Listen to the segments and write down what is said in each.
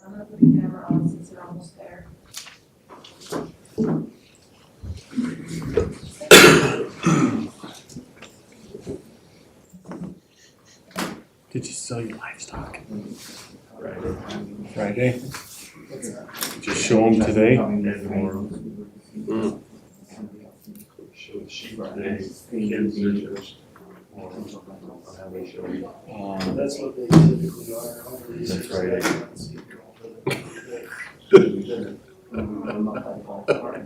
I'm gonna put the camera on since they're almost there. Did you sell your livestock? Friday? Just show them today? That's what they typically are. That's right.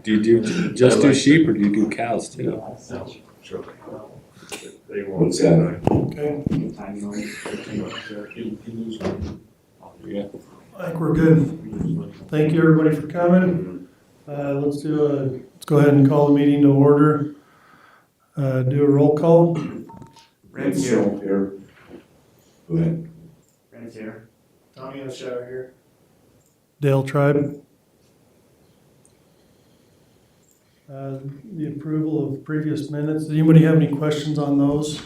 Do you do just do sheep or do you do cows too? They won't. What's that? Okay, Yeah. I think we're good. Thank you, everybody, for coming. Let's go ahead and call the meeting to order. Do a roll call. Red's here. Go ahead. Red's here. Tommy O'Shea here. Dale Tribe. The approval of previous minutes. Does anybody have any questions on those?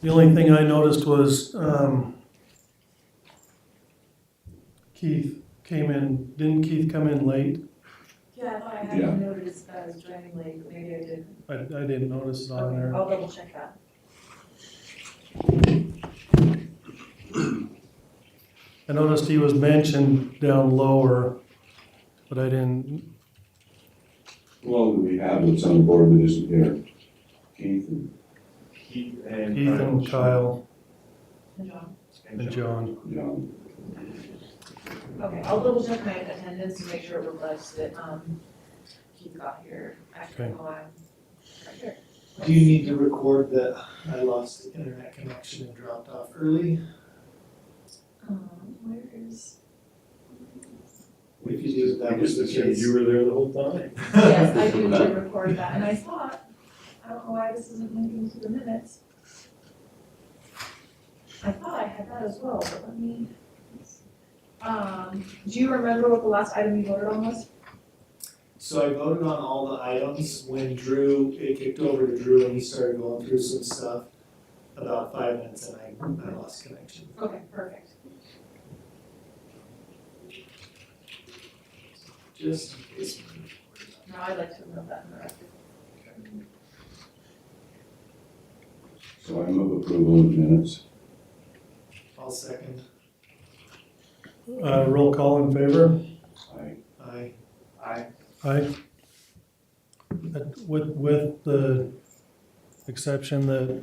The only thing I noticed was Keith came in. Didn't Keith come in late? Yeah, I thought I had Yeah. noticed that I was joining late, but maybe I didn't. I didn't notice it on Okay, there. I'll double check that. I noticed he was mentioned down lower, but I didn't. Well, we have what's on the board that isn't here. Keith and Keith Keith and Kyle And John. and John. John. Okay, I'll double check my attendance to make sure it reflects that, Keith got here. Actually, Okay. oh, I'm right here. Do you need to record that I lost the internet connection and dropped off early? Where is? If you do, that was the case. You were there the whole time. Yes, I do need to record that, and I thought, I don't know why this isn't linking to the minutes. I thought I had that as well, but let me. Do you remember what the last item you voted on was? So I voted on all the items when it kicked over to Drew and he started going through some stuff about 5 minutes and I lost connection. Okay, perfect. Just in case. Now I'd like to note that in the record. So I move approval of minutes. I'll second. Roll call in favor? Aye. Aye. Aye. With the exception that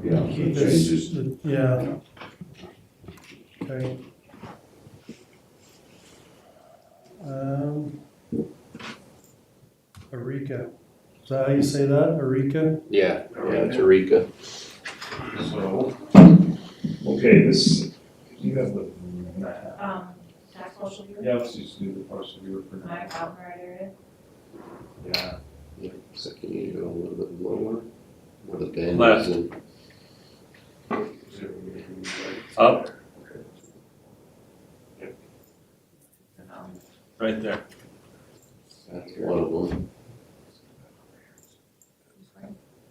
Yeah, Keith changes. is, yeah. Okay. Aureka. Is that how you say that? Aureka? Yeah, it's Aureka. So, okay, this, you have the map. Tax parcel viewer? Yeah, let's just do the parcel viewer for Am I now. out in the right area? Yeah. So can you go a little bit lower? Where the bend Left. is in? Up, Um, right there. That's one of them.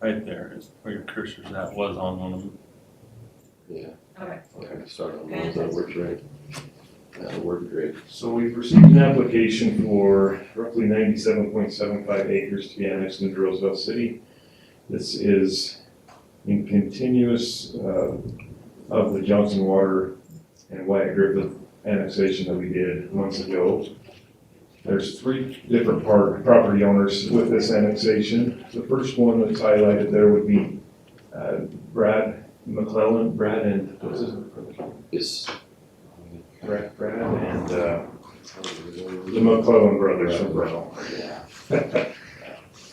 Right there is where your cursor's at, was on one of them. Yeah. Okay. Okay, start on those, that works great. That'll work great. So we've received an application for roughly 97.75 acres to be annexed into Roosevelt City. This is in continuous of the Johnson Water and Wyatt Griffith annexation that we did months ago. There's 3 different property owners with this annexation. The first one that's highlighted there would be Brad McClellan, Brad and, what's his name? It's, Brad and the McClellan brothers from Breno.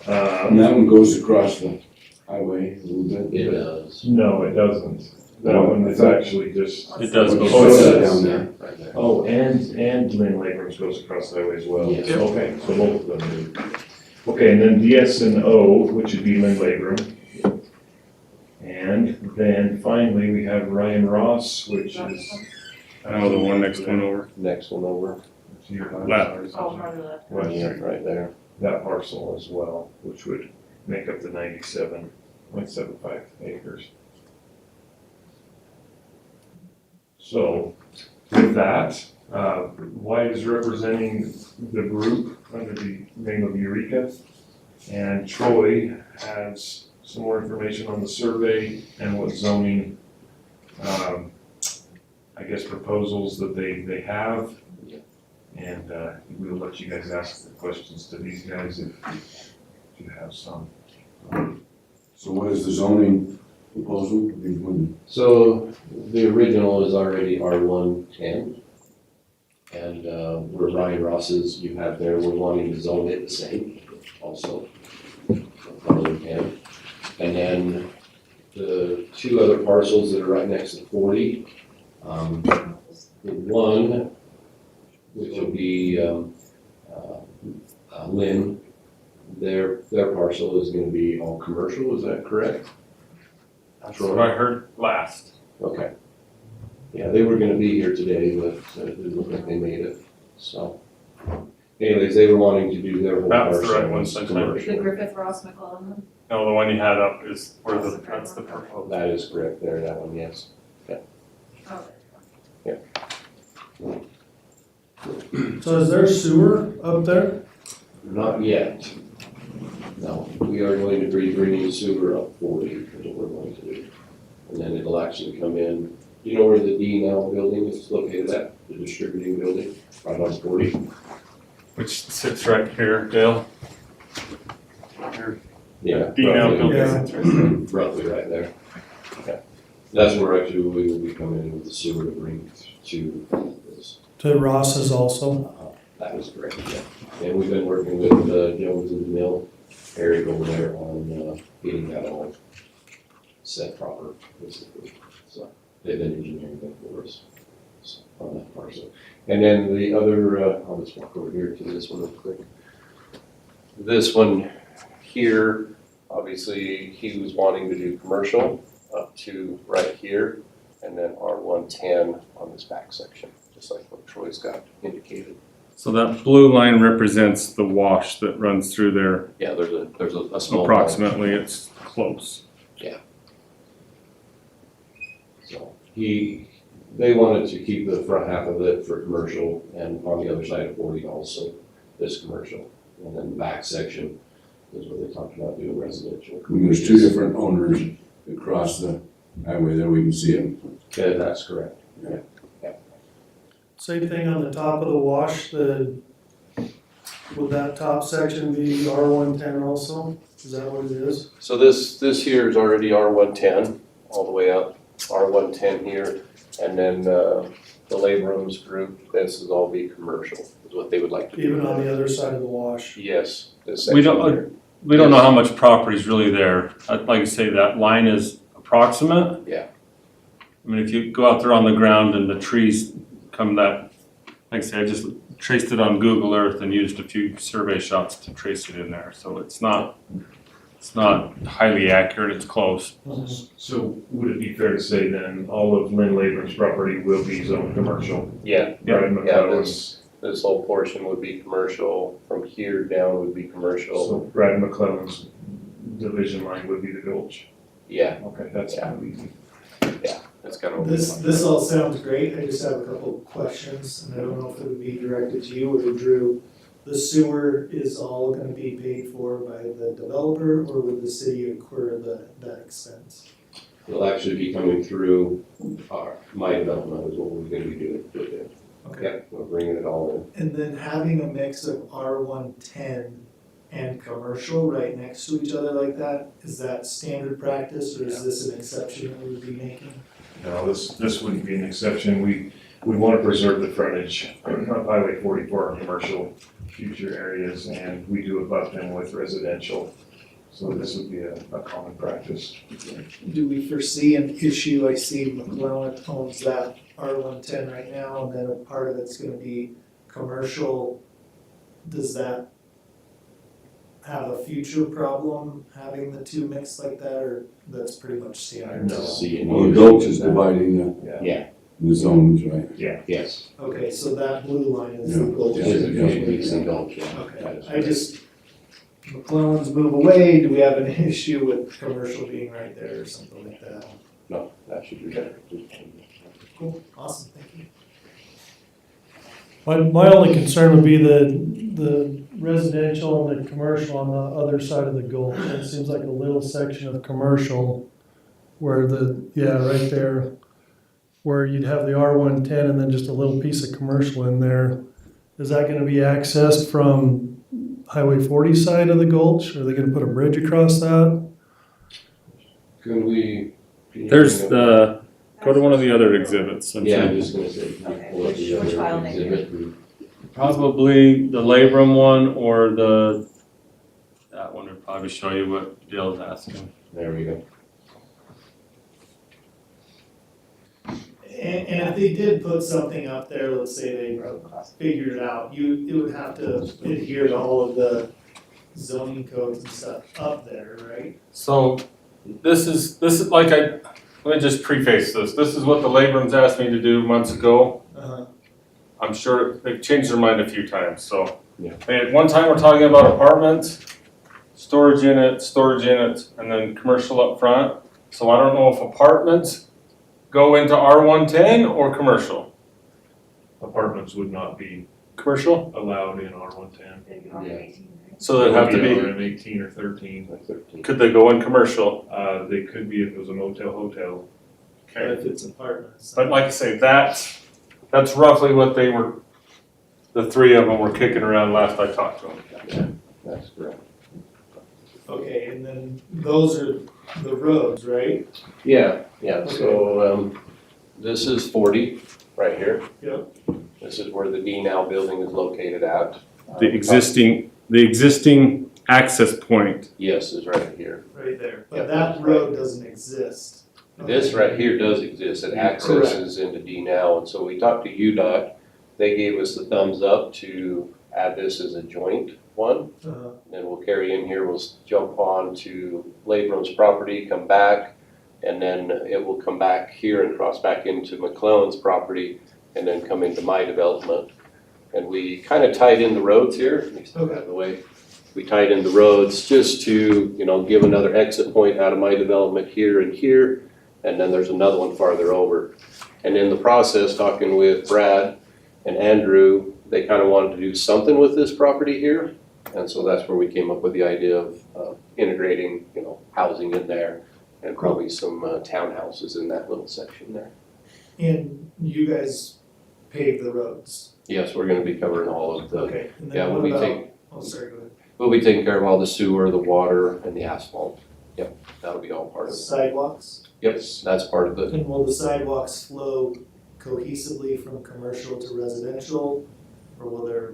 And that one goes across the highway a little bit. it does. No, it doesn't. That one is actually just, It does go. Oh, it does. Down there. Right there. oh, and Lynn Labrams goes across the highway as well. Yes. Okay, so both of them do. Okay, and then DS&O, which would be Lynn Labram. And then finally, we have Ryan Ross, which is. Oh, the one next one over. Next one over. Left. Oh, farther left. Yeah, right there. That parcel as well, which would make up the 97.75 acres. So, With that, White is representing the group under the name of Aureka. And Troy has some more information on the survey and what zoning, I guess, proposals that they have. And we'll let you guys ask the questions to these guys if you have some. So what is the zoning proposal? So the original is already R110. And where Ryan Ross's you have there, we're wanting to zone it the same also. R110. And then the two other parcels that are right next to 40, the one, which will be Lynn, their parcel is gonna be all commercial, is that correct? That's what I heard last. Okay. Yeah, they were gonna be here today, but it didn't look like they made it, so. Anyways, they were wanting to do their whole That's the parcel right one, as Sunshine. The commercial. Griffith Ross McClellan. No, the one you had up is where that's the purple. That is correct there, that one, yes. Oh, So is there sewer up there? Not yet. No, we are going to be bringing sewer up 40, is what we're going to do. And then it'll actually come in, you know where the D&L building is located at, the distributing building, right on 40? Which sits right here, Dale. Here, Yeah. D&L roughly- building Yeah. sits right there. Roughly right there. Okay. That's where actually we will be coming in with the sewer to bring to this. To Ross's also? That is correct, yeah. And we've been working with Jones and Mill, Eric over there on getting that all set proper, basically. So they've been engineering that for us so, on that parcel. And then the other, I'll just walk over here to this one real quick. This one here, obviously, he was wanting to do commercial up to right here, and then R110 on this back section, just like what Troy's got indicated. So that blue line represents the wash that runs through there. Yeah, there's a small. Approximately, it's close. So they wanted to keep the front half of it for commercial, and on the other side of 40 also, this commercial. And then the back section is what they talked about doing residential. There's two different owners across the highway there, we can see them. Yeah, that's correct. Same thing on the top of the wash, would that top section be R110 also? Is that what it is? So this here is already R110 all the way up, R110 here, and then the laborers group, this is all be commercial, is what they would like to do. Even on the other side of the wash? Yes, this We section don't- here. We don't know how much property is really there. I'd like to say that line is approximate. Yeah. I mean, if you go out there on the ground and the trees come that, like I say, I just traced it on Google Earth and used a few survey shots to trace it in there. So it's not highly accurate, it's close. So would it be fair to say then all of Lynn Labor's property will be zoned commercial? Yeah, Right, McClellan's. this whole portion would be commercial, from here down would be commercial. So Brad McClellan's division line would be the Gulch. Yeah, Okay, that's kind of easy. that's kind of. This all sounds great, I just have a couple of questions, and I don't know if it would be directed to you or to Drew. The sewer is all gonna be paid for by the developer, or would the city incur that expense? It'll actually be coming through my development is what we're gonna be doing with it. Okay. Yeah, we're bringing it all in. And then having a mix of R110 and commercial right next to each other like that, is that standard practice, or is this an exception that we would be making? No, this wouldn't be an exception. We want to preserve the frontage of Highway 40 for our commercial future areas, and we do abut them with residential. So this would be a common practice. Do we foresee an issue? I see McClellan owns that R110 right now, and then a part of it's gonna be commercial. Does that have a future problem, having the two mixed like that, or that's pretty much standard? No. Well, the Gulch is dividing Yeah, the zones, right? yes. Okay, so that blue line is the Yeah. goal. Yeah. This is gonna be single, yeah. That Okay, is I just, McClellan's move away, do we have an issue with commercial being right there or something like that? No, that should be better. Cool, awesome, thank you. My only concern would be the residential and the commercial on the other side of the gulch. It seems like a little section of commercial where right there, where you'd have the R110 and then just a little piece of commercial in there. Is that gonna be accessed from Highway 40 side of the gulch? Are they gonna put a bridge across that? Can you There's bring up- the, go to one of the other exhibits. and Yeah, see. I'm just gonna say. Okay, pull up the which other file name? exhibit and- Probably the labrum one or that one would probably show you what Dale's asking. There we go. And if they did put something up there, let's say they figured it out, it would have to adhere to all of the zoning codes and stuff up there, right? So this is let me just preface this. This is what the laborers asked me to do months ago. Uh-huh. I'm sure they've changed their mind a few times, so. Yeah. At one time, we're talking about apartments, storage units, and then commercial up front. So I don't know if apartments go into R110 or commercial. Apartments would not be Commercial? allowed in R110. They'd be on Yeah. 18, right? So they'd have to be, RM 18 or 13. Like 13. could they go in commercial? They could be if it was a motel, hotel. But if it's apartments. But like I say, that's roughly what the three of them were kicking around last I talked to them. That's correct. Okay, and then those are the roads, right? Yeah, so, this is 40 right here. Yep. This is where the D now building is located at. The existing access point. Yes, is right here. Right there, Yep, but that road doesn't exist. This right here does exist, it accesses into D now, and so we talked to UDOT. They gave us the thumbs up to add this as a joint one. Uh-huh. Then we'll carry in here, we'll jump on to Labram's property, come back, and then it will come back here and cross back into McClellan's property, and then come into my development. And we kind of tied in the roads here, let me step out of the way. We tied in the roads just to, give another exit point out of my development here and here, and then there's another one farther over. And in the process, talking with Brad and Andrew, they kind of wanted to do something with this property here. And so that's where we came up with the idea of integrating, housing in there and probably some townhouses in that little section there. And you guys pave the roads. Yes, we're gonna be covering all of the, Okay, and yeah, then we'll what be about, taking, oh, sorry, go ahead. we'll be taking care of all the sewer, the water, and the asphalt. Yep, that'll be all part of it. Sidewalks? Yep, that's part of it. And will the sidewalks flow cohesively from commercial to residential? Or will there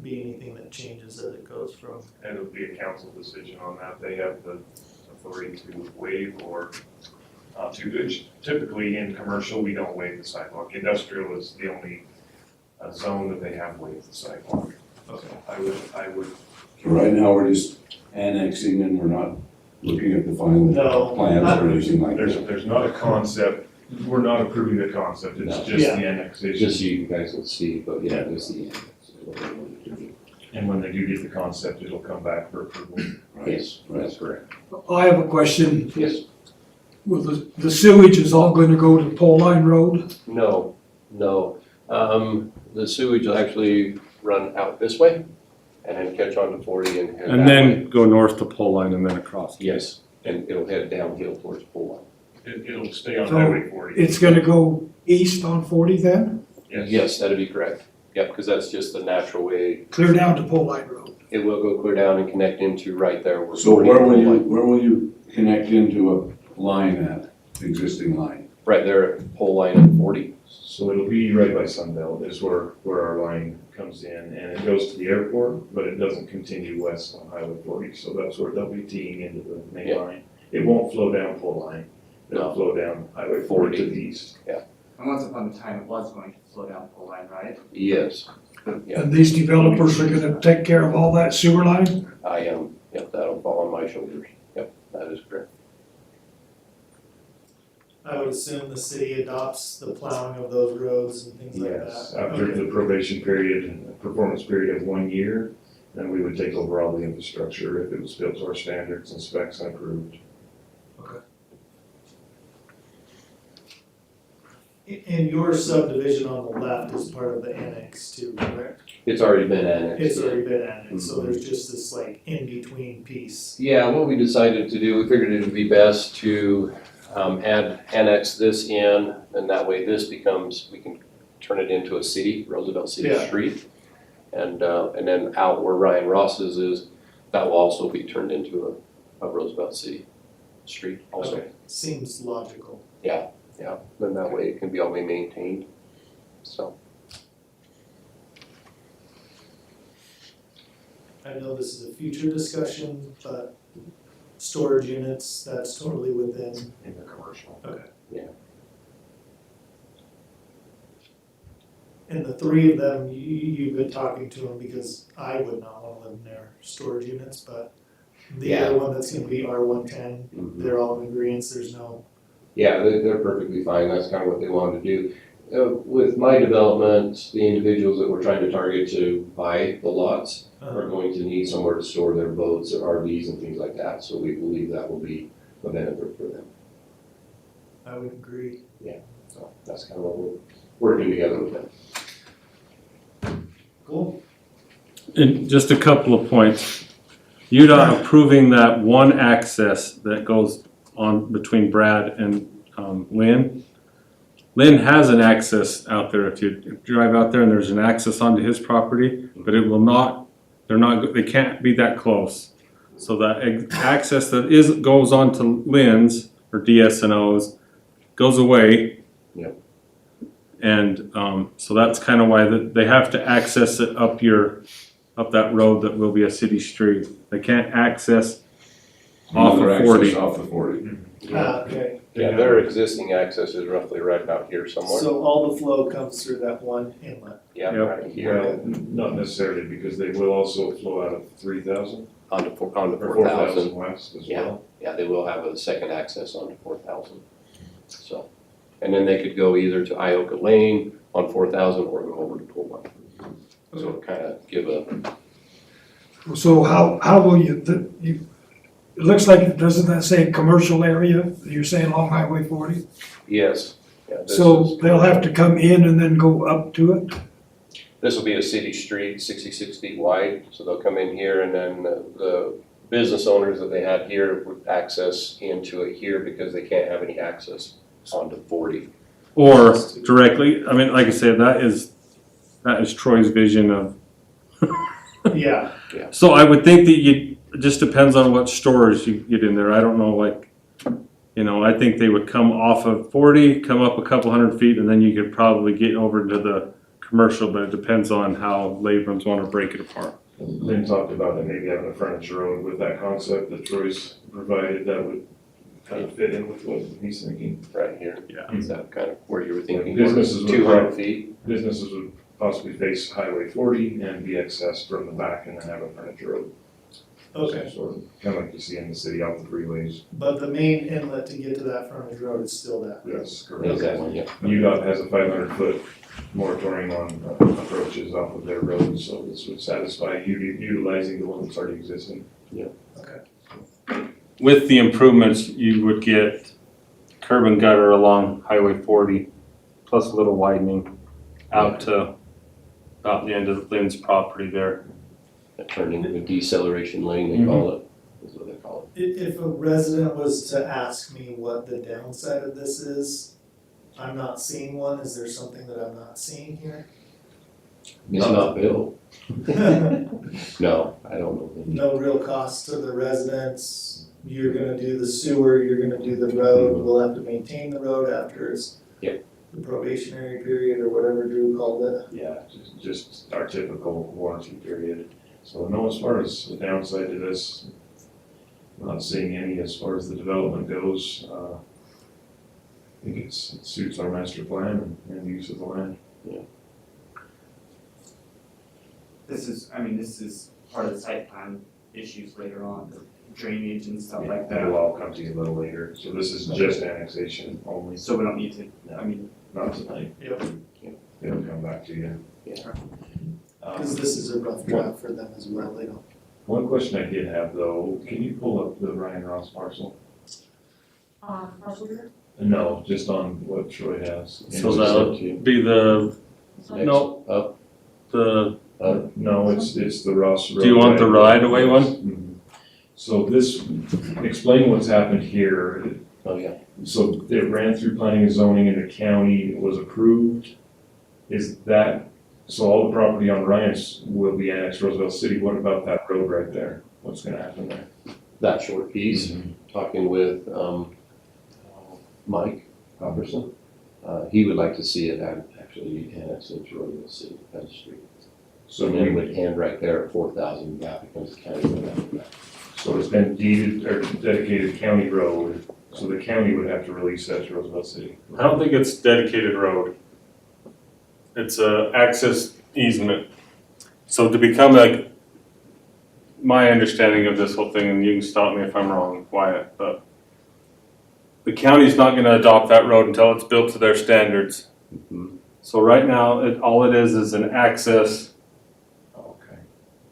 be anything that changes as it goes from? And it would be a council decision on that. They have the authority to waive or to do. Typically in commercial, we don't waive the sidewalk. Industrial is the only zone that they have waived the sidewalk. Okay. I would. So right now, we're just annexing and we're not looking at the final No. plans or anything like that. There's not a concept, we're not approving the concept, it's No. just Yeah. the annexation. Just so you guys will see, but yeah, this is the end. And when they do get the concept, it'll come back for approval. Right, Yes, right. that's correct. I have a question. Yes. Will the sewage is all going to go to Pole Line Road? No. The sewage will actually run out this way and then catch on to 40 and head And that then way. go north to pole line and then across. Yes, and it'll head downhill towards Pole It'll stay on So, Highway 40. It's going to go east on 40 then? Line. Yes, that'd be correct. Yep, because that's just the natural way. Clear down to Pole Line Road? It will go clear down and connect into right there where. So 40 where and will Pole you, Line- where will you connect into a line at, existing line? Right there at Pole Line and 40. So it'll be right by Sunbelt is where our line comes in, and it goes to the airport, but it doesn't continue west on Highway 40, so that's where they'll be teeing into the main Yeah. line. It won't flow down Pole Line, it'll No. flow down Highway 40 to the east. And once upon a time, it was going to slow down the pole line, right? Yes. Yeah, And these developers are going to take care of all that sewer line? I am. Yep, that'll fall on my shoulders. Yep, that is correct. I would assume the city adopts the plowing of those roads and things like that. Yes, after Okay. the probation period, performance period of 1 year, then we would take over all the infrastructure if it was built to our standards and specs and approved. And your subdivision on the left is part of the annex too, correct? It's already been annexed. It's already been annexed, so there's just this like in-between piece. Yeah, what we decided to do, we figured it would be best to annex this in, and that way this becomes, we can turn it into a city, Roosevelt City Yeah. Street. And then out where Ryan Ross's is, that will also be turned into a Roosevelt City Street also. Okay, seems logical. Yeah, then that way it can be all maintained, so. I know this is a future discussion, but storage units, that's totally within. In the commercial. And the three of them, you've been talking to them because I would not want to live in their storage units, but the Yeah. other one that's gonna be R110, Mhm. they're all in agreement, there's no. Yeah, they're perfectly fine, that's kind of what they wanted to do. With my development, the individuals that we're trying to target to buy the lots are going to need somewhere to store their boats or RVs and things like that, so we believe that will be a benefit for them. I would agree. So that's kind of what we're working together with them. Cool. And just a couple of points. UDOT approving that one access that goes on between Brad and Lynn. Lynn has an access out there. If you drive out there and there's an access onto his property, but it will not, they can't be that close. So that access that goes onto Lynn's or DSNO's goes away. Yep. And so that's kind of why they have to access it up that road that will be a city street. They can't access off Another of access 40. Off the 40. Okay, Yeah, their existing access is roughly right about here somewhere. so all the flow comes through that one inlet. Yeah, Yep. right here, Well, not necessarily, because they will also flow out of 3,000 onto or 4,000. 4,000 west as Yeah. well. Yeah, they will have a second access onto 4,000. So, and then they could go either to Ioka Lane on 4,000 or go over to Toll Line. So kind of give a, So how will you, it looks like, doesn't that say commercial area? You're saying along Highway 40? yes. Yeah, this So is- they'll have to come in and then go up to it? This will be a city street, 66 feet wide, so they'll come in here and then the business owners that they had here would access into it here because they can't have any access onto 40. Or directly, I mean, like I said, that is Troy's vision of. Yeah, So I would think that it just depends on what storage you get in there. I don't know, I think they would come off of 40, come up a couple hundred feet, and then you could probably get over to the commercial, but it depends on how Labrams want to break it apart. Lynn talked about it, maybe having a frontage road with that concept that Troy's provided that would kind of fit in with what he's thinking. Right here. Yeah. Is that kind of where you were thinking? Businesses would 200 feet? Businesses would possibly face Highway 40 and be accessed from the back and then have a frontage road. okay, Sort of, kind of like you see in the city off the freeways. but the main inlet to get to that frontage road is still that. Yes, correct. Is that one, yeah. UDOT has a 500-foot moratorium on approaches off of their roads, so this would satisfy utilizing the one that's already existing. With the improvements, you would get curb and gutter along Highway 40, plus a little widening out to about the end of Lynn's property there. That turned into a deceleration lane, they call it, is what they call If a resident was to ask me what the downside of this is, I'm not seeing one, is there something that I'm not seeing here? it. It's not built. No, I don't know. No real cost to the residents, you're gonna do the sewer, you're gonna do the road, we'll have to maintain the road after it's Yep. the probationary period or whatever Drew called it. Yeah, just our typical warranty period. So no, as far as the downside to this, I'm not seeing any as far as the development goes. I think it suits our master plan and use of the land. This is part of the site plan issues later on, the drainage and stuff like That'll that. all come to you a little later. So this is just annexation only, So we don't need to, not tonight. Yep. It'll come back to you. Cause this is a rough draft for them as well, they don't. One question I did have though, can you pull up the Ryan Ross parcel? Parcel here? No, just on what Troy has. So that would be the, no, Up, No, it's the Ross Road. do you want the right-of-way one? Mhm. So this, explain what's happened here. oh yeah, So it ran through planning and zoning and the county was approved. Is that, so all the property on Ryan's will be annexed to Roosevelt City. What about that road right there? What's gonna happen there? that short piece, talking with, Mike Robertson. He would like to see it actually annexed into Roosevelt City, that street. So And then we, would end right there at 4,000, that becomes the county road after that. so it's been deeded or dedicated county road, so the county would have to release that to Roosevelt City. I don't think it's dedicated road. It's a access easement. So to become like, my understanding of this whole thing, and you can stop me if I'm wrong, Wyatt, but the county's not gonna adopt that road until it's built to their standards. Mhm. So right now, all it is an access Okay.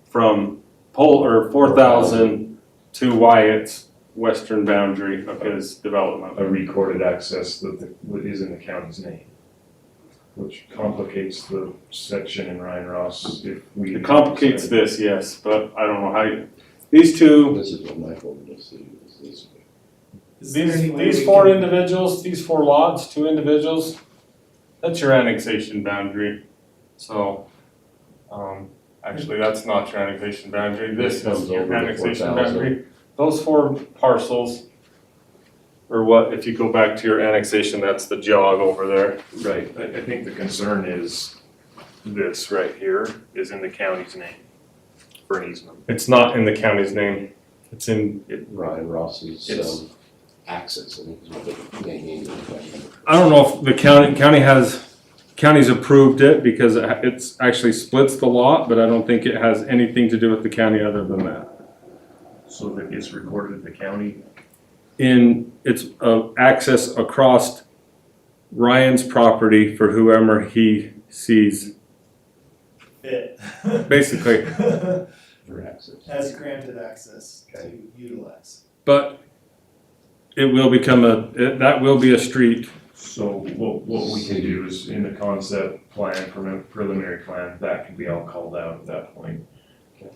from 4,000 to Wyatt's western boundary of his development. A recorded access that is in the county's name, which complicates the section in Ryan Ross if we. It complicates this, yes, but I don't know how these two, This is what Michael would see, is this. Is there any way these we four can- individuals, these four lots, two individuals, that's your annexation boundary. So, actually, that's not your annexation boundary, this It comes is your over to annexation 4,000. boundary. Those four parcels, or what, if you go back to your annexation, that's the jog over there. Right, I think the concern is this right here is in the county's name for an easement. It's not in the county's name, it's in, Ryan Ross's, It's- access, I think is what they mean. I don't know if the county's approved it because it's actually splits the lot, but I don't think it has anything to do with the county other than that. So that it's recorded in the county. It's access across Ryan's property for whoever he sees, Fit. basically. For access. Has granted access to utilize. But it will become that will be a street. So what we can do is in the concept plan, preliminary plan, that can be all called out at that point.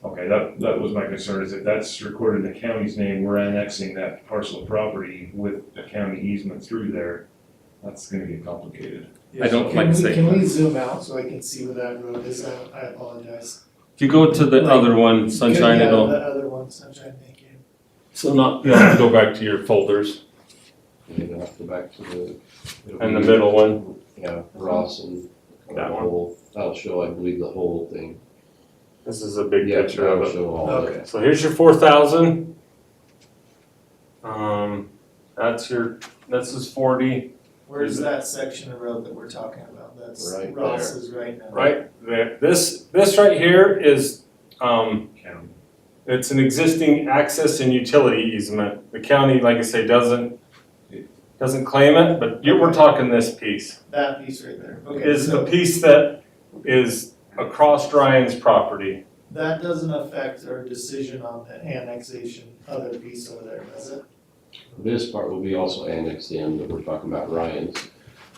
Okay, that was my concern, is if that's recorded in the county's name, we're annexing that parcel of property with a county easement through there. That's gonna get complicated. I don't Can like we- saying Can we that. zoom out so I can see where that road is? I apologize. If you go to the other one, Sunshine, Yeah, it'll, the other one, Sunshine, thank you. so you'll have to go back to your folders. And then you'll have to go back to the. it'll And the be- middle one, Yeah, Ross and. That one. That'll show, I believe, the whole thing. this is a big Yeah, picture of that'll it. show all of it. Okay. So here's your 4,000. This is 40, Where's that section of road that we're talking about? That's Right Ross's right now. right there. This right here is, County. it's an existing access and utility easement. The county, like I say, doesn't claim it, but we're talking this piece. That piece right there. Okay, Is the so piece that is across Ryan's property. that doesn't affect our decision on the annexation other piece over there, does it? This part will be also annexed in, that we're talking about Ryan's.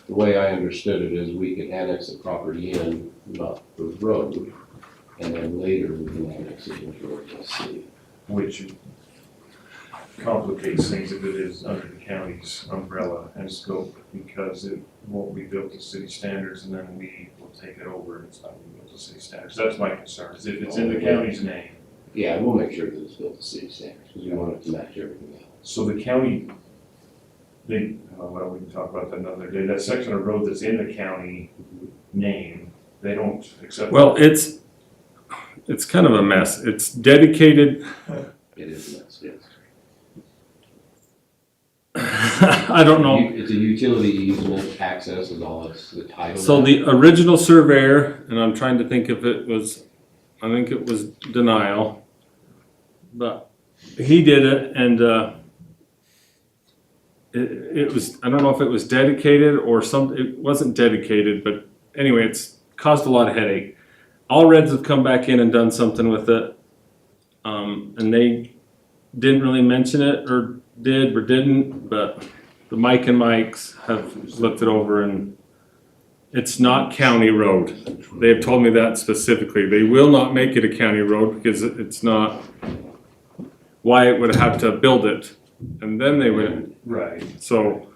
The way I understood it is we could annex the property in, not the road, and then later we can annex it into Roosevelt City. Which complicates things if it is under the county's umbrella and scope, because it won't be built to city standards and then we will take it over and it's not gonna be built to city standards. That's my concern, is if it's in the county's name. Yeah, we'll make sure that it's built to city standards, because we want it to match everything else. So the county, well, we can talk about that another day, that section of road that's in the county name, they don't accept. Well, it's kind of a mess. It's dedicated. It is, yes. I don't know. It's a utility easement, access is all, it's the title. So the original surveyor, and I'm trying to think if it was, I think it was denial. But he did it and it was, I don't know if it was dedicated or it wasn't dedicated, but anyway, it's caused a lot of headache. All Reds have come back in and done something with it. And they didn't really mention it or did or didn't, but the Mike and Mikes have looked it over and it's not county road. They have told me that specifically. They will not make it a county road because it's not, Wyatt would have to build it and then they would. Right. So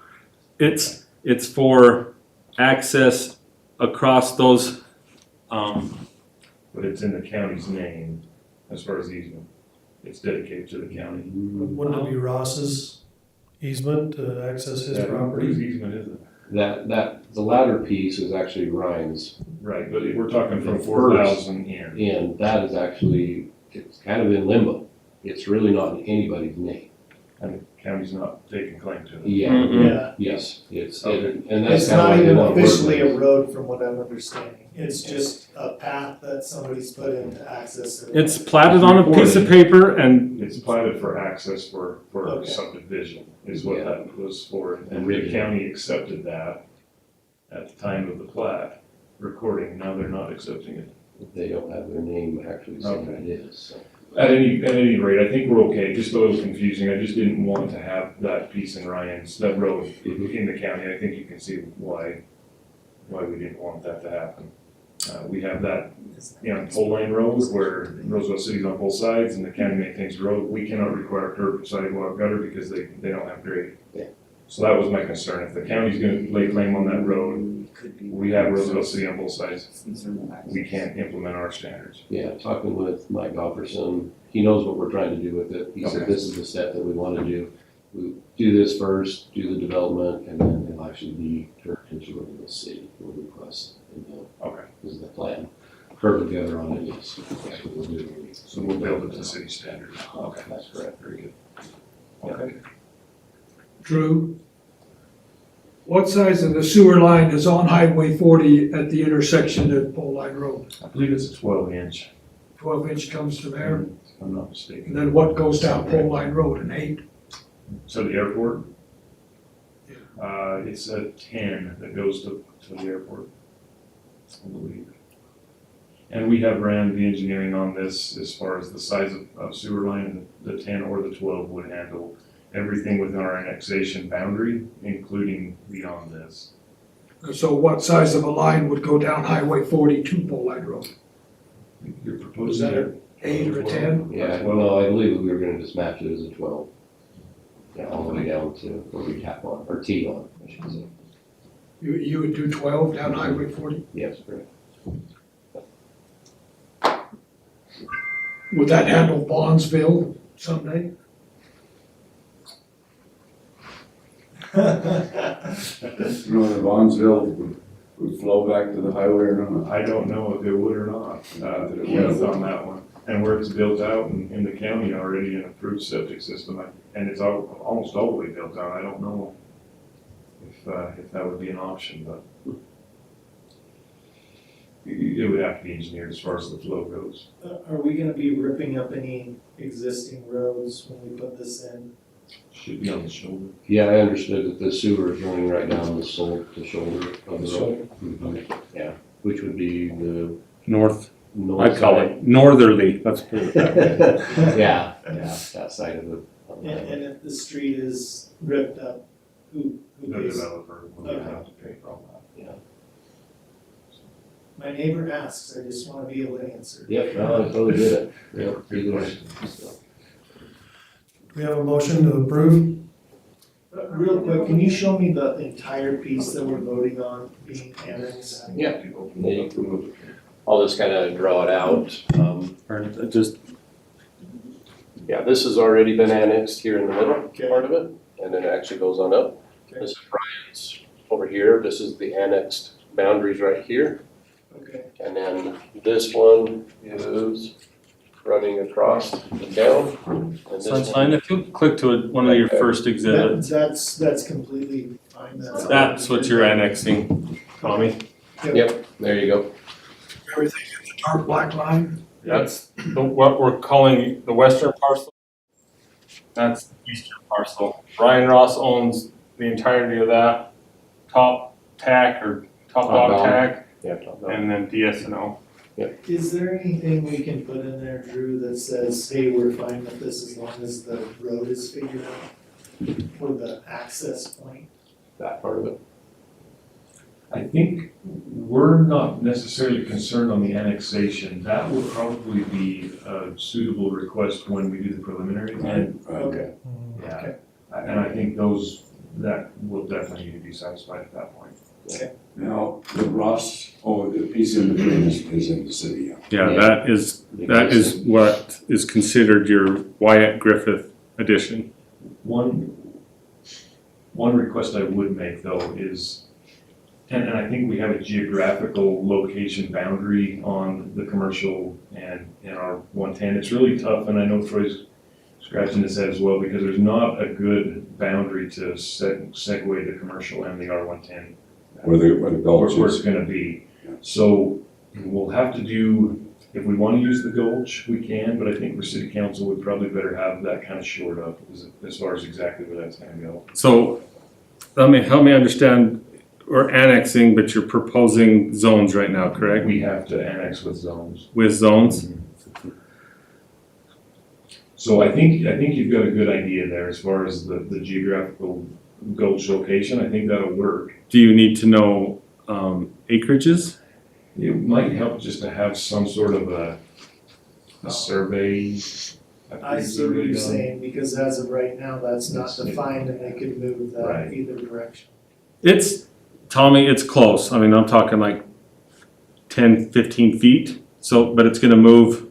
it's for access across those, But it's in the county's name as far as easement. It's dedicated to the county. Wouldn't it be Ross's easement to access his Whose property? easement is it? The latter piece is actually Ryan's, Right, but we're talking from The 4,000 in. and that is actually, it's kind of in limbo. It's really not in anybody's name. And the county's not taking claim to it. Yeah, Yeah, yes, it's, Okay. and that's it's kind of not what they even want to work officially a with. road from what I'm understanding. It's just a path that somebody's put in to access it. it's platted on a piece of paper and It's platted for access for Okay. subdivision is what Yeah. that was for. And the Originally. county accepted that at the time of the plat recording. Now they're not accepting it. They don't have their name actually saying Okay. it is, so. At any rate, I think we're okay. Just a little confusing. I just didn't want to have that piece in Ryan's, that road in the county. I think you can see why we didn't want that to happen. We have that, pole line road where Roosevelt City's on both sides and the county maintains the road. We cannot require curb, sidewalk, gutter because they don't have grade. Yeah. So that was my concern. If the county's gonna lay claim on that road, we have Roosevelt City on both sides. We can't implement our standards. Yeah, talking with Mike Offerson, he knows what we're trying to do with it. He said Okay. this is the step that we want to do. We do this first, do the development, and then it'll actually be turned into a city. We'll request, Okay. this is the plan. Curb together on it, yes. That's what we'll do. So we'll build it to city standards. Okay. That's correct, very good. Okay. Drew, what size of the sewer line is on Highway 40 at the intersection of Pole Line Road? I believe it's a 12-inch, 12-inch comes to there, if I'm not and mistaken. then what goes down Pole Line Road, an 8? So the airport? It's a 10 that goes to the airport, I believe. And we have ran the engineering on this as far as the size of sewer line, the 10 or the 12 would handle everything within our annexation boundary, including beyond this. So what size of a line would go down Highway 40 to Pole Line Road? You're Is proposing that it? 8 or 10? Yeah, well, I believe we were gonna just match it as a 12. Yeah, all the way down to where we tap on, or T on, I should say. You would do 12 down Highway 40? Yes, correct. Would that handle Bondsville someday? You know, the Bondsville would flow back to the highway or not? I don't know if it would or not, depends on that one. And where it's built out in the county already, an approved septic system, and it's almost all the way built out, I don't know if that would be an option, but it would have to be engineered as far as the flow goes. Are we gonna be ripping up any existing roads when we put this in? Should be on the shoulder. Yeah, I understood that the sewer is running right down the shoulder of the road. Mhm. Yeah, which would be the north, north I'd call side. it northerly, let's put it that way. Yeah, that side of the. And if the street is ripped up, who The pays? developer will have to pay for all that. My neighbor asks, I just wanna be able to answer. Yep, no, I totally get it. Yep, Good either way. question. We have a motion to approve. Real quick, can you show me the entire piece that we're voting on being annexed? Yeah. I'll just kind of draw it out. Or just, Yeah, this has already been annexed here in the middle Okay. part of it, and then it actually goes on up. Okay. This is Brian's over here, this is the annexed boundaries right here, Okay, and then this one is running across and down. And this Sunshine, one, if you click to one of your first exhibits, that's completely fine, that's what you're annexing, Tommy. Yep, there you go. Everything in the dark black line? That's what we're calling the western parcel. That's the eastern parcel. Ryan Ross owns the entirety of that, top tack or top dog Top dog. tack, Yeah, top down. and then DS&O. Is there anything we can put in there, Drew, that says, hey, we're fine with this as long as the road is figured out? for the access point? That part of it. I think we're not necessarily concerned on the annexation. That will probably be a suitable request when we do the preliminary. And, Okay. yeah, and I think that will definitely need to be satisfied at that point. Now, the the piece in between is in the city. Yeah, Yeah. that is what is considered your Wyatt Griffith addition. One request I would make though is, and I think we have a geographical location boundary on the commercial and in our 110. It's really tough, and I know Troy's scratching his head as well, because there's not a good boundary to segue the commercial and the R110. Where the gulch Where it's is. gonna be. So we'll have to do, if we wanna use the gulch, we can, but I think for city council, we'd probably better have that kind of shored up as far as exactly where that's gonna go. So, help me understand, we're annexing, but you're proposing zones right now, correct? We have to annex with zones. With zones? So I think you've got a good idea there as far as the geographical gulch location. I think that'll work. Do you need to know acreages? It might help just to have some sort of a survey. I see what you're saying, because as of right now, that's not defined and they could move that Right. either direction. Tommy, it's close. I mean, I'm talking like 10, 15 feet. So, but it's gonna move.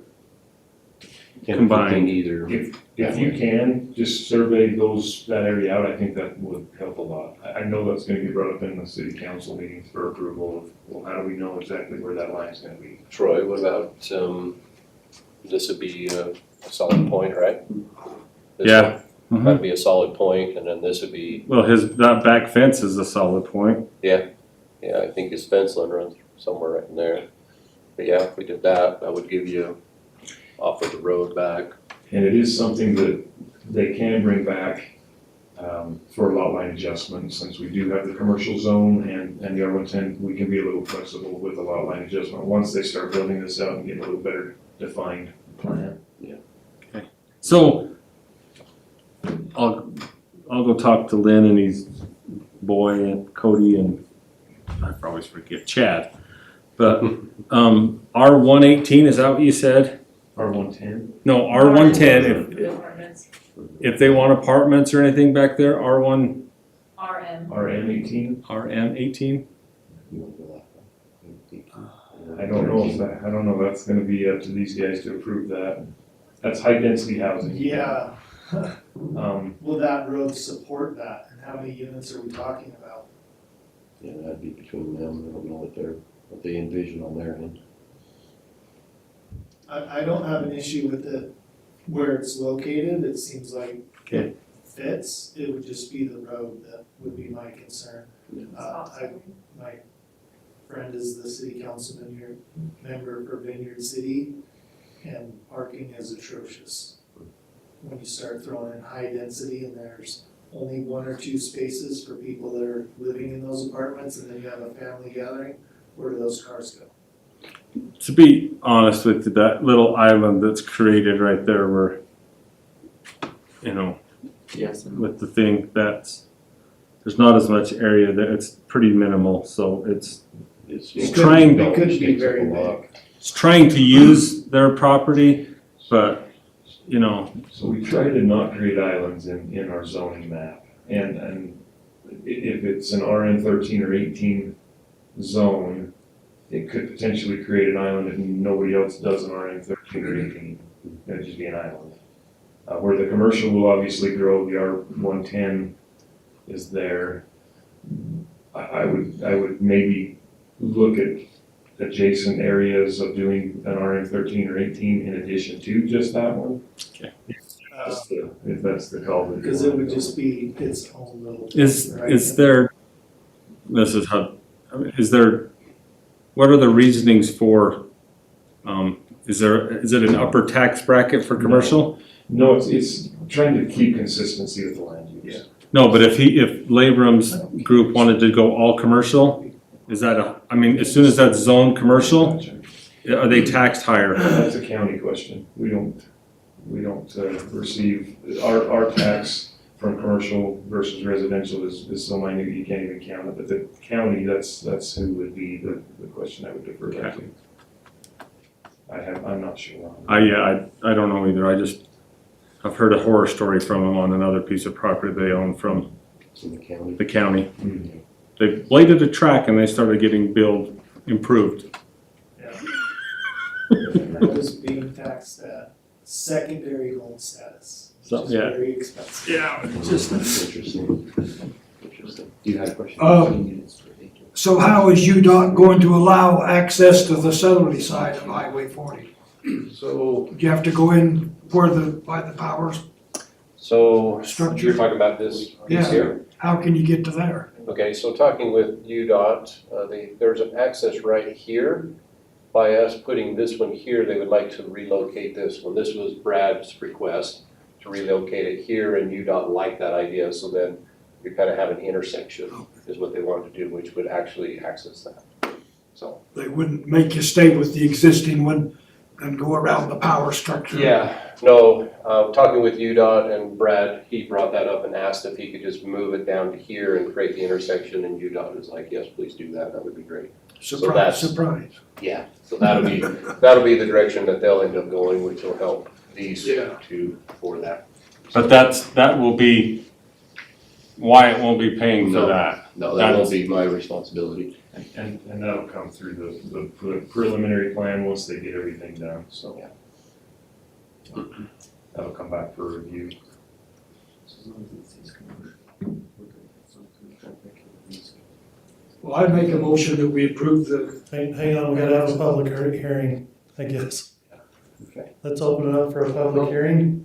Combined. Either. If you can, just survey that area out, I think that would help a lot. I know that's gonna get brought up in the city council meetings for approval of, well, how do we know exactly where that line's gonna be? Troy, what about, this would be a solid point, right? This Yeah. one, That'd be a solid point, and then this would be, Well, that back fence is a solid point. yeah, I think his fence line runs somewhere right in there. But yeah, if we did that, that would give you off of the road back. And it is something that they can bring back for a lot line adjustment, since we do have the commercial zone and the R110, we can be a little flexible with the lot line adjustment once they start building this out and get a little better defined plan. So, I'll go talk to Lynn and his boy and Cody and I always forget Chad. But R118, is that what you said? R110? No, R110. Apartments, If they want apartments or anything back there, R1 RM. RM18? RM18. I don't know, that's gonna be up to these guys to approve that. That's high density housing. Yeah, Will that road support that, and how many units are we talking about? Yeah, that'd be between them, I don't know what they envision on their end. I don't have an issue with it where it's located, it seems like it fits, it would just be the road that would be my concern. My friend is the city councilman here, member for Vineyard City, and parking is atrocious. When you start throwing in high density and there's only 1 or 2 spaces for people that are living in those apartments, and then you have a family gathering, where do those cars go? To be honest with you, that little island that's created right there where, Yes. with the thing, there's not as much area there. It's pretty minimal, so it's trying It could be very big. It's trying to use their property, but, So we try to not create islands in our zoning map. And if it's an RN 13 or 18 zone, it could potentially create an island if nobody else does an RN 13 or 18. It'd just be an island. Where the commercial will obviously grow, the R110 is there. I would maybe look at adjacent areas of doing an RN 13 or 18 in addition to just that one. Okay. If that's the call. Because it would just be its own little. what are the reasonings for, is it an upper tax bracket for commercial? No, it's trying to keep consistency with the land use. No, but if Labram's group wanted to go all commercial, is that as soon as that's zoned commercial, are they taxed higher? That's a county question. We don't receive, our tax from commercial versus residential is so minute you can't even count it, but the county, that's who would be the question I would defer that to. I'm not sure. I don't know either. I've heard a horror story from them on another piece of property they own from In the county. the county. Mhm. They bladed a track and they started getting billed improved. That was being taxed at secondary loan status, So, which is yeah. very expensive. Yeah. Interesting. Interesting. You had a question? So how is UDOT going to allow access to the southerly side of Highway 40? So, Do you have to go in by the power structure? you're talking about this Yeah. piece here? How can you get to there? Okay, so talking with UDOT, there's an access right here. By us putting this one here, they would like to relocate this one. This was Brad's request to relocate it here, and UDOT liked that idea, so then you kind of have an intersection is what they wanted to do, which would actually access that. So. They wouldn't make you stay with the existing one and go around the power structure? Yeah, no, talking with UDOT and Brad, he brought that up and asked if he could just move it down to here and create the intersection, and UDOT is like, yes, please do that, that would be great. Surprise, that's- surprise. Yeah, so that'll be the direction that they'll end up going, which will help these two for that. But that will be why it won't be paying for No. that. No, that won't be my responsibility. And that'll come through the preliminary plan once they get everything done, so. That'll come back for review. Well, I'd make a motion that we approve the, Hang on, we gotta have a public hearing, I guess. Okay. Let's open it up for a public hearing.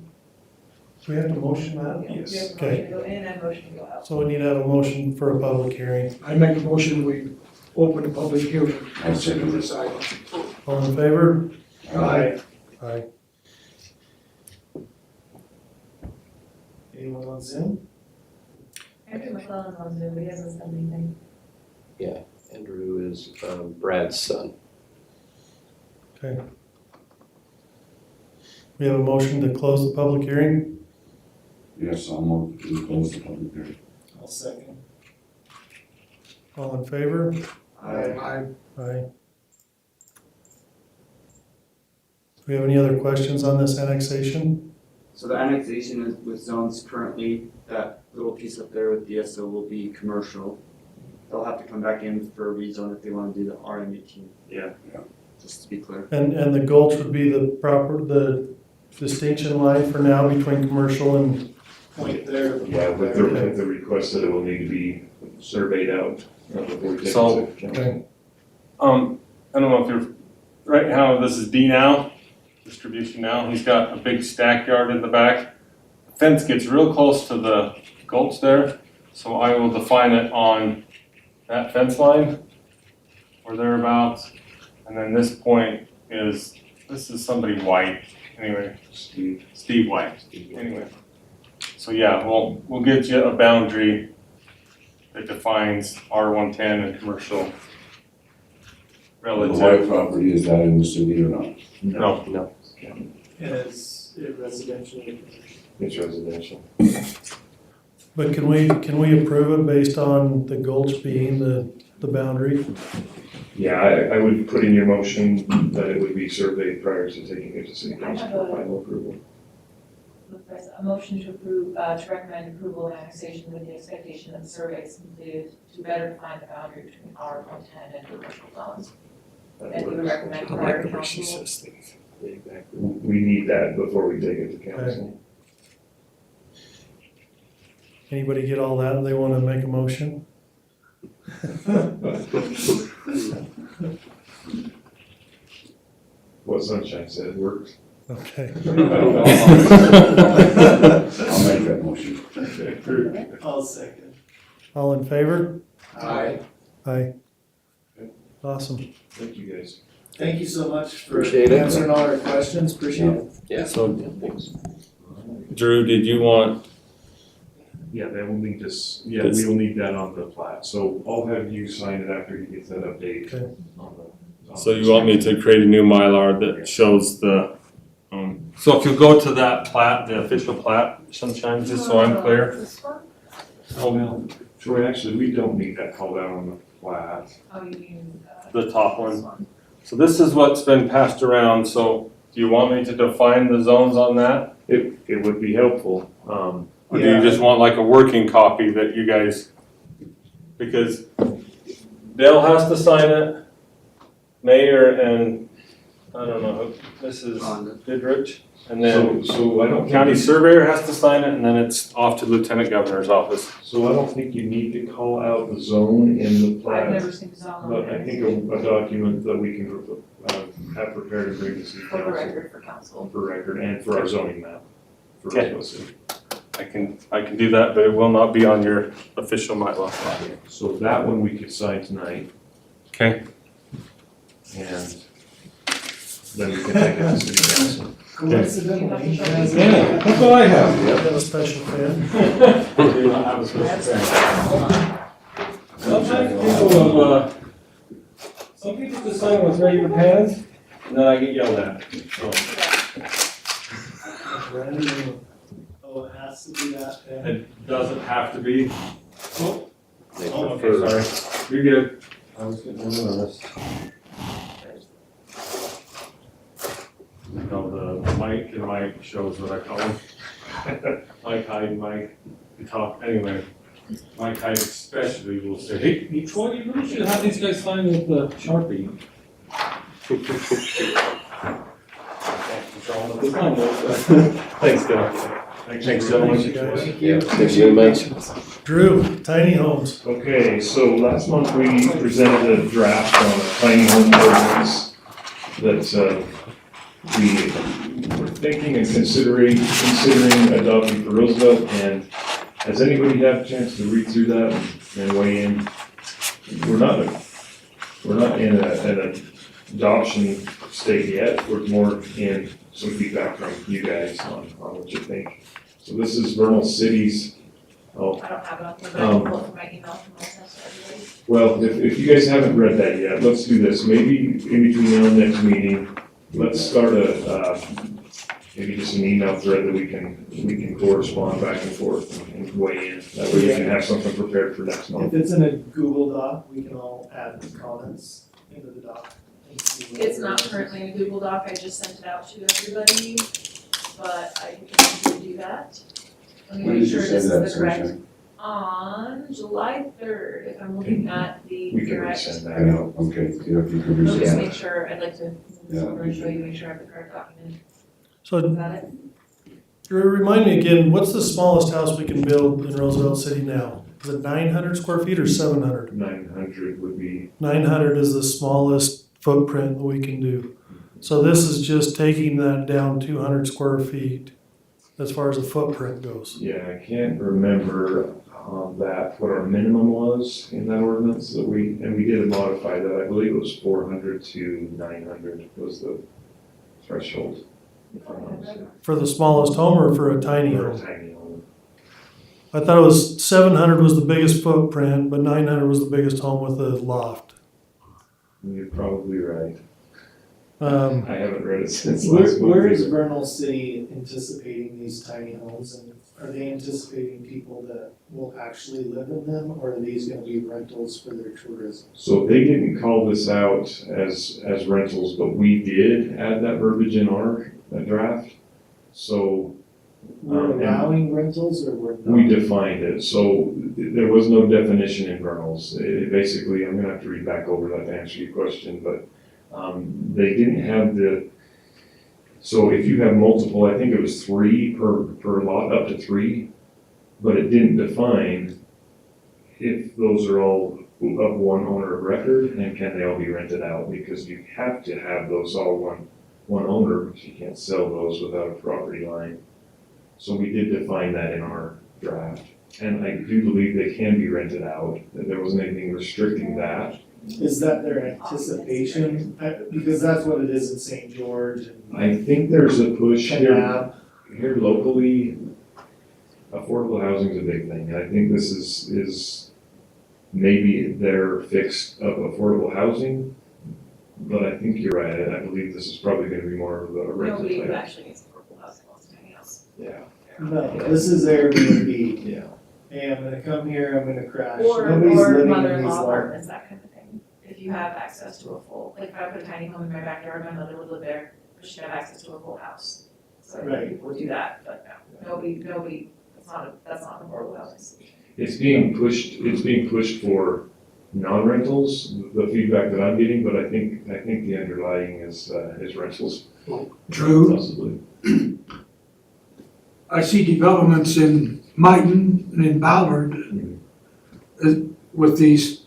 Do we have to motion that? We have a motion Okay. to go in and a motion to go out. So we need to have a motion for a public hearing. I make a motion we open a public hearing. I'll second this item. All in favor? Aye. Aye. Anyone on Zoom? Andrew McClellan's on Zoom, but he hasn't said anything. Andrew is Brad's son. Okay. We have a motion to close the public hearing. Yes, I'll move to close the public hearing. I'll second. All in favor? Aye. Aye. Do we have any other questions on this annexation? So the annexation is with zones currently, that little piece up there with DSO will be commercial. They'll have to come back in for a rezone if they wanna do the RM18. Yeah. Just to be clear. And the gulch would be the distinction line for now between commercial and, Point there. Yeah, with the request that it will need to be surveyed out before we take it So- to council. okay. I don't know if you're, right now, this is D now, distribution now. He's got a big stack yard in the back. Fence gets real close to the gulch there, so I will define it on that fence line or thereabouts. And then this point this is somebody white, anyway, Steve White, anyway. So yeah, we'll get you a boundary that defines R110 and commercial The white relative. property, is that in the city or not? No, No. Is it residential? It's residential. But can we approve it based on the gulch being the boundary? Yeah, I would put in your motion that it would be surveyed prior to taking it to city council for final approval. A motion to approve, to recommend approval of annexation with the expectation that the survey is completed to better define the boundary between R110 and commercial zones. And we would recommend prior to council. We need that before we take it to council. Anybody get all that? They want to make a motion? What Sunshine said works. Okay. I'll make that motion. I'll second. All in favor? Aye. Aye. Awesome. Thank you guys. Thank you so much for Appreciate it. answering all our questions, appreciate it. Yeah. So- Thanks. Drew, did you want, Yeah, then we'll need this, yeah, This- we'll need that on the plat, so I'll have you sign it after you get that update Okay. on the. so you want me to create a new Mylar that shows the So if you go to that plat, the official plat, Sunshine, just so I'm clear. This one? Oh, Troy, actually, we don't need that called out on the plat. Oh, you mean, the top this one. So this is what's been passed around, so do you want me to define the zones on that? It would be helpful. Or do you just want like a working copy that you guys, because Dale has to sign it, Mayor and, I don't know, Mrs. Didrich, and then So I don't. county surveyor has to sign it, and then it's off to Lieutenant Governor's office. So I don't think you need to call out the zone in the I've plat, never seen this on but I there. think a document that we can have prepared and bring to city For the council record for council. for record and for our zoning map. For Okay. Roosevelt City. I can do that, but it will not be on your official MyLaw file. So that one we could sign tonight, Okay. and then we can take it to city council. Coincidentally, has Yeah, that's what I have. I've got a special pen. Some people just sign with regular pens, and then I get yelled at. So Oh, it has to be that then. it doesn't have to be. They Oh, prefer- okay, sorry. You're good. I was getting a little nervous. No, the Mike and Mike shows what I call him. Mike Hyde, Mike, we talk, anyway. Mike Hyde especially will say, hey, Troy, you really should have these guys sign with the Sharpie. Thanks, Dale. Thanks, gentlemen. Yeah, thank you very much. Drew, tiny homes. Okay, so last month we presented a draft on a tiny home ordinance that we were thinking and considering adopting for Roosevelt. And has anybody had a chance to read through that and weigh in? We're not in an adoption state yet. We're more in some feedback from you guys on what you think. So this is Vernal City's. Oh, I don't have it on here, but I can pull it from my email from myself, so everybody. well, if you guys haven't read that yet, let's do this. Maybe in between now and next meeting, let's start maybe just an email thread that we can correspond back and forth and weigh in. That way we can have something prepared for next If month. it's in a Google Doc, we can all add the comments into the doc. and see what It's not currently in a Google Doc, I just sent it out to everybody, but I can continue to do that. Let me When make did you sure send this that, is the correct. Sunshine? On July 3rd, if I'm looking at the We can correct. resend I that. know, okay, yeah, if you could Let me just resend make sure, I'd like to, Yeah. I'm gonna show you, make sure I have the correct document. So Got it? remind me again, what's the smallest house we can build in Roosevelt City now? Is it 900 square feet or 700? 900 would be, 900 is the smallest footprint that we can do. So this is just taking that down 200 square feet as far as the footprint goes. yeah, I can't remember what our minimum was in that ordinance that we did modify that. I believe it was 400 to 900 was the threshold. If I'm not mistaken. For the smallest home or for a tiny For a home? tiny home. I thought it was 700 was the biggest footprint, but 900 was the biggest home with a loft. You're probably right. Um, I haven't read it since last month. Where is either. Vernal City anticipating these tiny homes, and are they anticipating people that will actually live in them, or are these gonna be rentals for their tourism? So they didn't call this out as rentals, but we did add that verbiage in our draft. So We're and allowing rentals, or we're not? we defined it, so there was no definition in Vernal's. Basically, I'm gonna have to read back over that to answer your question, but they didn't have so if you have multiple, I think it was 3 per lot, up to 3, but it didn't define if those are all of one owner of record and can they all be rented out, because you have to have those all one owner, because you can't sell those without a property line. So we did define that in our draft, and I do believe they can be rented out, that there wasn't anything restricting that. Is that their anticipation? Because that's what it is in St. George and I think there's a push here, Kanab. here locally, affordable housing is a big thing, and I think this is maybe their fix of affordable housing, but I think you're right, I believe this is probably gonna be more of a rental Nobody who type. actually needs affordable Yeah, No, this is Airbnb. yeah. Hey, I'm gonna come here, I'm gonna crash. Or Nobody's living in these mother-in-law long. apartments, that kind of thing. If you have access to a full, like if I put a tiny home in my backyard, my mother would live there, but she'd have access to a full house. So Right. people would do that, but no, nobody, that's not an affordable housing solution. It's being pushed for non-rentals, the feedback that I'm getting, but I think the underlying is rentals. Drew, Possibly. I see developments in Meeitng and in Ballard with these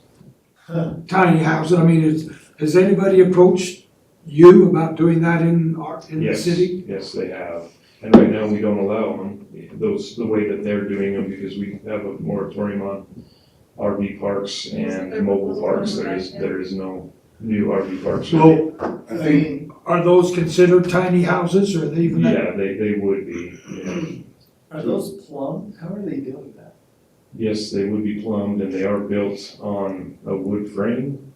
tiny houses. I mean, has anybody approached you about doing that in the Yes, city? yes, they have. And right now, we don't allow them, the way that they're doing them, because we have a moratorium on RV parks and mobile parks. There is no new RV parks. Well, I mean, are those considered tiny houses or are they even? Yeah, they would be, yeah. are those plumbed? How are they doing that? Yes, they would be plumbed and they are built on a wood frame.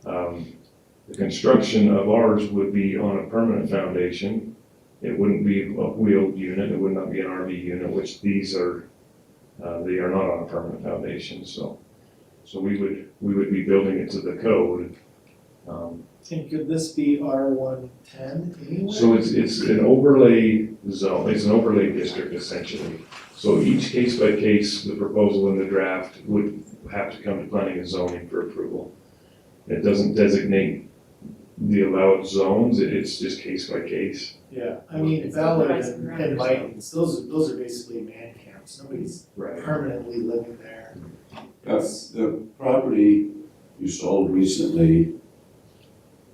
The construction of ours would be on a permanent foundation. It wouldn't be a wheeled unit, it would not be an RV unit, which these are, they are not on a permanent foundation, so we would be building it to the code. And could this be R110 anywhere? So it's an overlay zone, it's an overlay district essentially. So each case by case, the proposal in the draft would have to come to planning and zoning for approval. It doesn't designate the allowed zones, it's just case by case. Yeah, I mean, It's Ballard supervised and around Meitings, those are basically man camps. Nobody's Right. permanently living there. The property you sold recently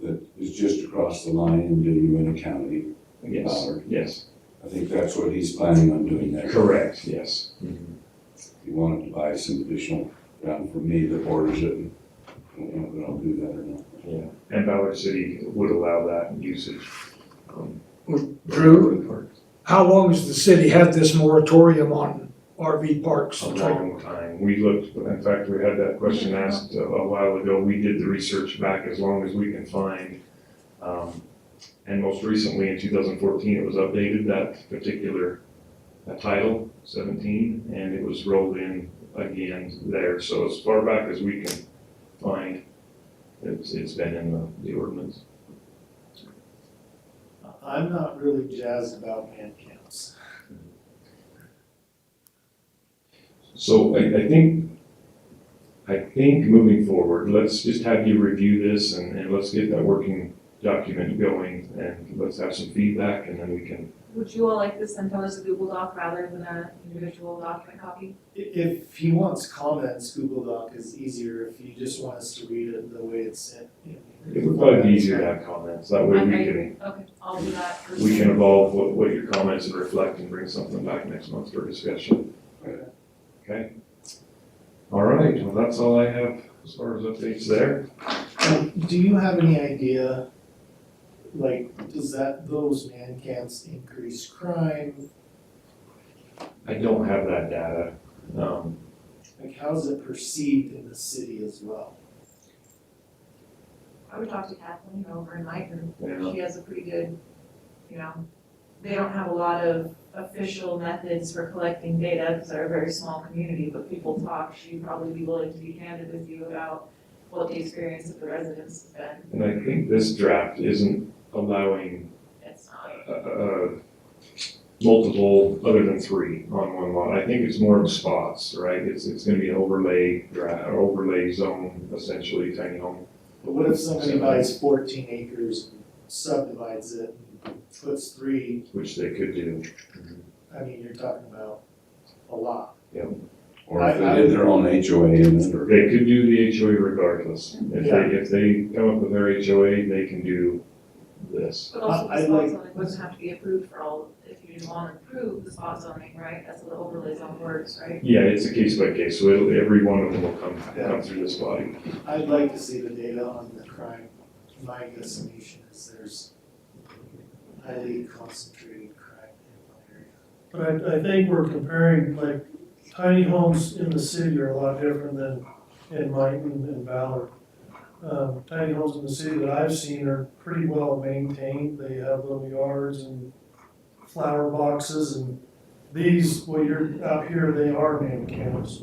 that is just across the line into Uena County, Yes, Ballard. yes, I think that's what he's planning on doing there. correct, yes. He wanted to buy some additional ground from me that borders it, and I don't know if I'll do that or not. Yeah, and Ballard City would allow that usage. Drew, how long has the city had this moratorium on RV parks? A long time. We looked, in fact, we had that question asked a while ago. We did the research back as long as we can find. And most recently in 2014, it was updated, that particular title, 17, and it was rolled in again there. So as far back as we can find, it's been in the ordinance. I'm not really jazzed about man camps. So I think moving forward, let's just have you review this and let's get that working document going and let's have some feedback and then we can. Would you all like this sent out as a Google Doc rather than an individual document copy? If he wants comments, Google Doc is easier. If you just want us to read it the way it's sent. It would probably be easier to have comments. That way we can, Okay, I'll do that first. we can evolve what your comments and reflect and bring something back next month for discussion. Okay? All right, well, that's all I have as far as updates there. Do you have any idea, like, does those man camps increase crime? I don't have that data. Like, how's it perceived in the city as well? I would talk to Kathleen over in my group. Yeah. She has a pretty good, they don't have a lot of official methods for collecting data because they're a very small community, but people talk. She'd probably be willing to be candid with you about what the experience of the residents has been. And I think this draft isn't allowing It's not. multiple other than 3 on one lot. I think it's more of spots, right? It's gonna be an overlay zone, essentially, tiny home. But what if somebody buys 14 acres, subdivides it, and puts 3, Which they could do. I mean, you're talking about a lot. Or if they did their own HOA in it, or. They could do the HOA regardless. Yeah. If they come up with their HOA, they can do this. But also the I'd spot like- zoning doesn't have to be approved for all, if you didn't want to approve the spot zoning, right? That's how the overlay zone works, right? Yeah, it's a case by case, so every one of them will come through this body. I'd like to see the data on the crime. My estimation is there's highly concentrated crime in that area. But I think we're comparing, like, tiny homes in the city are a lot different than in Meeitng and Ballard. Tiny homes in the city that I've seen are pretty well maintained. They have little yards and flower boxes and these, well, you're out here, they are man camps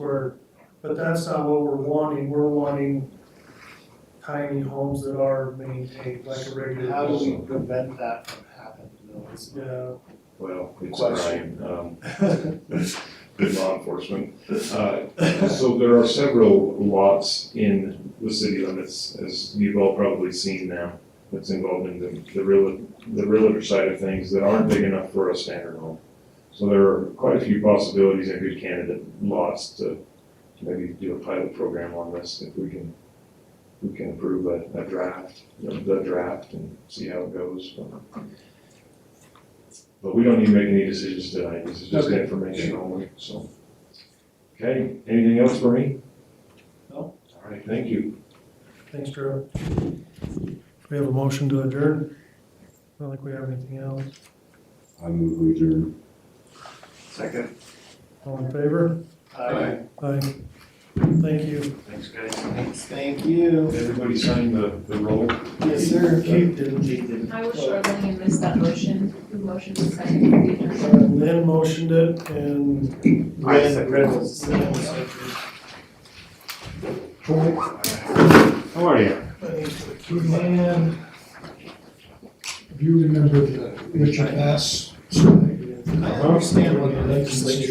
but that's not what we're wanting. We're wanting tiny homes that are maintained like a regular. How do we home. prevent that from happening though? Yeah. Well, it's Question. law enforcement. So there are several lots in the city limits, as you've all probably seen now, that's involved in the realtor side of things that aren't big enough for a standard home. So there are quite a few possibilities and good candidate lots to maybe do a pilot program on this if we can approve a draft, the draft and see how it goes. But we don't need to make any decisions tonight, this is just Okay. information only, so. Okay, anything else for me? No. All right, thank you. Thanks, Drew. We have a motion to adjourn. I don't think we have anything else. I move we adjourn. Second. All in favor? Aye. Aye. Thank you. Thanks, guys. Thank you. Everybody sign the roll? Yes, sir. Keith didn't. I was struggling and missed that motion. Who motioned the second for the adjournment? Lynn motioned it and Red was the How are you? And do you remember the Richard Bass survey? I understand what the legislature's